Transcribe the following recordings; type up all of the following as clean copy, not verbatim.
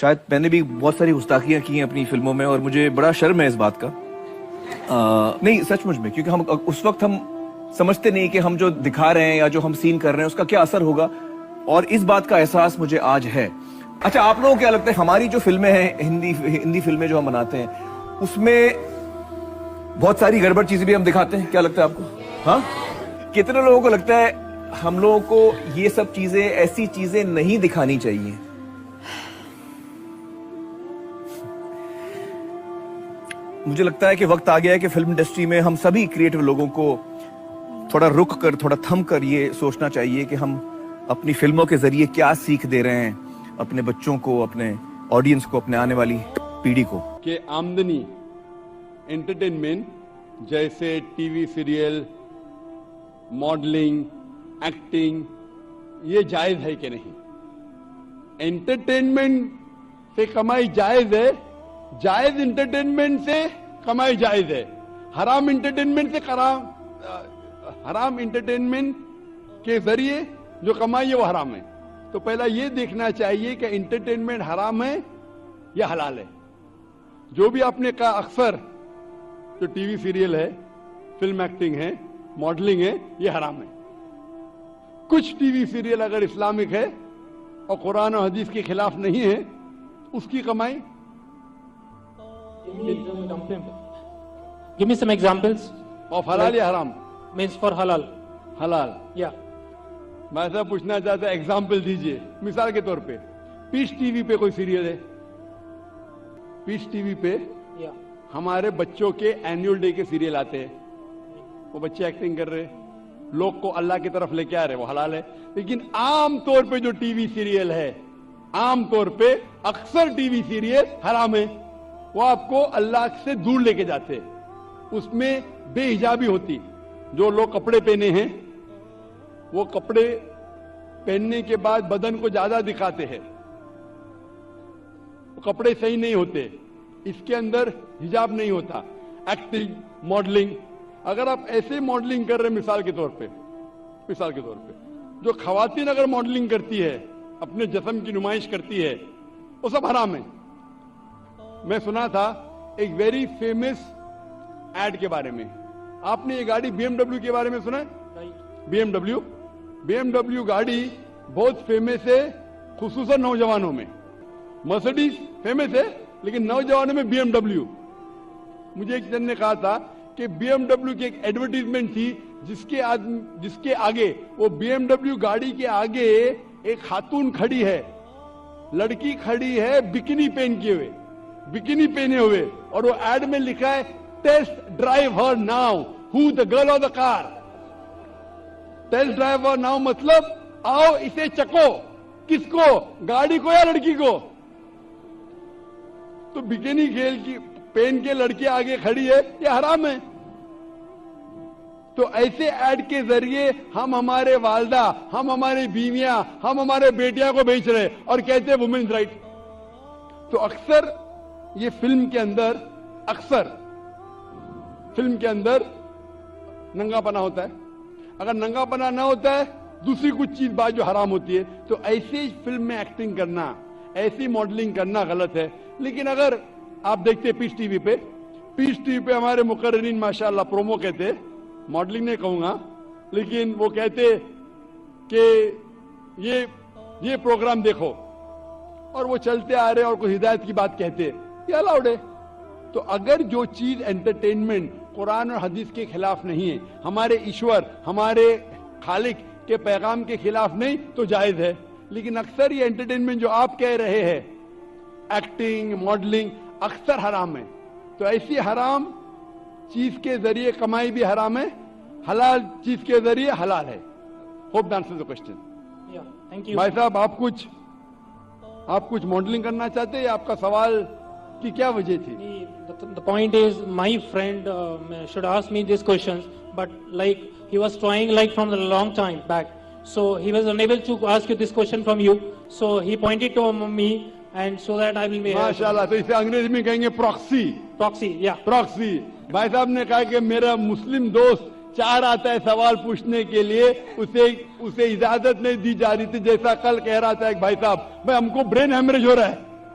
شاید میں نے بھی بہت ساری گستاخیاں کی ہیں اپنی فلموں میں اور مجھے بڑا شرم ہے اس بات کا. نہیں سچ مجھ میں, کیونکہ ہم اس وقت ہم سمجھتے نہیں کہ ہم جو دکھا رہے ہیں یا جو ہم سین کر رہے ہیں اس کا کیا اثر ہوگا, اور اس بات کا احساس مجھے آج ہے. اچھا آپ لوگوں کو کیا لگتا ہے ہماری جو فلمیں ہیں ہندی فلمیں جو ہم بناتے ہیں اس میں بہت ساری گڑبڑ چیزیں بھی ہم دکھاتے ہیں, کیا لگتا ہے آپ کو؟ ہاں, کتنے لوگوں کو لگتا ہے ہم لوگوں کو یہ سب چیزیں, ایسی چیزیں نہیں دکھانی چاہیے؟ مجھے لگتا ہے کہ وقت آ گیا ہے کہ فلم انڈسٹری میں ہم سبھی کریٹو لوگوں کو تھوڑا رک کر, تھوڑا تھم کر یہ سوچنا چاہیے کہ ہم اپنی فلموں کے ذریعے کیا سیکھ دے رہے ہیں اپنے بچوں کو, اپنے آڈینس کو, اپنے آنے والی پیڑھی کو. کہ آمدنی انٹرٹینمنٹ جیسے T V serial, modelling, acting, یہ جائز ہے کہ نہیں؟ انٹرٹینمنٹ سے کمائی جائز ہے, جائز انٹرٹینمنٹ سے کمائی جائز ہے. حرام انٹرٹینمنٹ سے حرام انٹرٹینمنٹ کے ذریعے جو کمائی ہے وہ حرام ہے. تو پہلا یہ دیکھنا چاہیے کہ انٹرٹینمنٹ حرام ہے یا حلال ہے. جو بھی آپ نے کہا اکثر جو ٹی وی سیریل ہے, فلم ایکٹنگ ہے, ماڈلنگ ہے, یہ حرام ہے. کچھ ٹی وی سیریل اگر اسلامک ہے اور قرآن و حدیث کے خلاف نہیں ہے, اس کی کمائی. Give me some examples. اور حلال یا حرام؟ Means for halal. حلال. Yeah. میں ایسا پوچھنا چاہتا ہوں, ایگزامپل دیجئے. مثال کے طور پہ پیس ٹی وی پہ کوئی سیریل ہے, پیس ٹی وی پہ ہمارے بچوں کے اینیول ڈے کے سیریل آتے ہیں, وہ بچے ایکٹنگ کر رہے, لوگ کو اللہ کی طرف لے کے آ رہے, وہ حلال ہے. لیکن عام طور پہ جو ٹی وی سیریل ہے, عام طور پہ اکثر ٹی وی سیریل حرام ہے. وہ آپ کو اللہ سے دور لے کے جاتے. اس میں بے حجابی ہوتی. جو لوگ کپڑے پہنے ہیں وہ کپڑے پہننے کے بعد بدن کو زیادہ دکھاتے ہیں, وہ کپڑے صحیح نہیں ہوتے, اس کے اندر حجاب نہیں ہوتا. ایکٹنگ, ماڈلنگ, اگر آپ ایسے ماڈلنگ کر رہے ہیں, مثال کے طور پہ جو خواتین اگر ماڈلنگ کرتی ہے, اپنے جسم کی نمائش کرتی ہے, وہ سب حرام ہے. میں سنا تھا ایک ویری فیمس ایڈ کے بارے میں. آپ نے یہ گاڑی بی ایم ڈبلیو کے بارے میں سنا ہے؟ بی ایم ڈبلیو گاڑی بہت فیمس ہے, خصوصاً نوجوانوں میں. مرسڈیز فیمس ہے لیکن نوجوانوں میں بی ایم ڈبلیو. مجھے ایک جن نے کہا تھا کہ بی ایم ڈبلیو کی ایک ایڈورٹیزمنٹ تھی جس کے آگے, وہ بی ایم ڈبلیو گاڑی کے آگے ایک خاتون کھڑی ہے, لڑکی کھڑی ہے بکینی پہنے ہوئے, اور وہ ایڈ میں لکھا ہے test drive her now, who the girl of the car. Test drive her now مطلب آؤ اسے چکو. کس کو؟ گاڑی کو یا لڑکی کو؟ تو بکینی پہن کے لڑکی آگے کھڑی ہے, یہ حرام ہے. تو ایسے ایڈ کے ذریعے ہم ہمارے والدہ, ہم ہماری بیویاں, ہم ہمارے بیٹیاں کو بیچ رہے اور کہتے ہیں وومنز رائٹ. تو اکثر یہ فلم کے اندر ننگا پنا ہوتا ہے. اگر ننگا پنا نہ ہوتا ہے, دوسری کچھ چیز بات جو حرام ہوتی ہے. تو ایسی فلم میں ایکٹنگ کرنا, ایسی ماڈلنگ کرنا غلط ہے. لیکن اگر آپ دیکھتے ہیں پیس ٹی وی پہ ہمارے مقررین ماشاءاللہ پرومو کہتے, ماڈلنگ نہیں کہوں گا, لیکن وہ کہتے کہ یہ پروگرام دیکھو, اور وہ چلتے آ رہے اور کوئی ہدایت کی بات کہتے, یہ الاؤڈ ہے. تو اگر جو چیز انٹرٹینمنٹ قرآن اور حدیث کے خلاف نہیں ہے, ہمارے ایشور, ہمارے خالق کے پیغام کے خلاف نہیں, تو جائز ہے. لیکن اکثر یہ انٹرٹینمنٹ جو آپ کہہ رہے ہیں, ایکٹنگ, ماڈلنگ, اکثر حرام ہے. تو ایسی حرام چیز کے ذریعے کمائی بھی حرام ہے, حلال چیز کے ذریعے حلال ہے. Hope that answers the question. بھائی صاحب آپ کچھ ماڈلنگ کرنا چاہتے ہیں, آپ کا سوال کی کیا وجہ تھی؟ The point is, my friend should ask me these questions, but like he was trying like from a long time back, so he was unable to ask you this question from you, so he pointed to me, and so that I will be. ماشاءاللہ. تو اسے انگریزی میں کہیں گے proxy. Yeah. Proxy. بھائی صاحب نے کہا کہ میرا مسلم دوست چاہ رہا تھا سوال پوچھنے کے لیے, اسے اجازت نہیں دی جا رہی تھی. جیسا کل کہہ رہا تھا ایک بھائی صاحب, بھائی ہم کو برین ہیمریج ہو رہا ہے,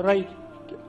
Right.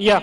Yeah.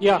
Yeah.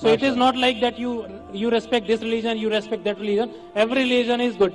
So it is not like that you respect this religion, you respect that religion. Every religion is good.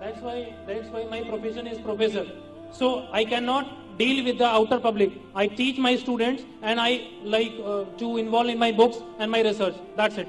That's why my profession is professor. So I cannot deal with the outer public. I teach my students and I like to involve in my books and my research. That's it.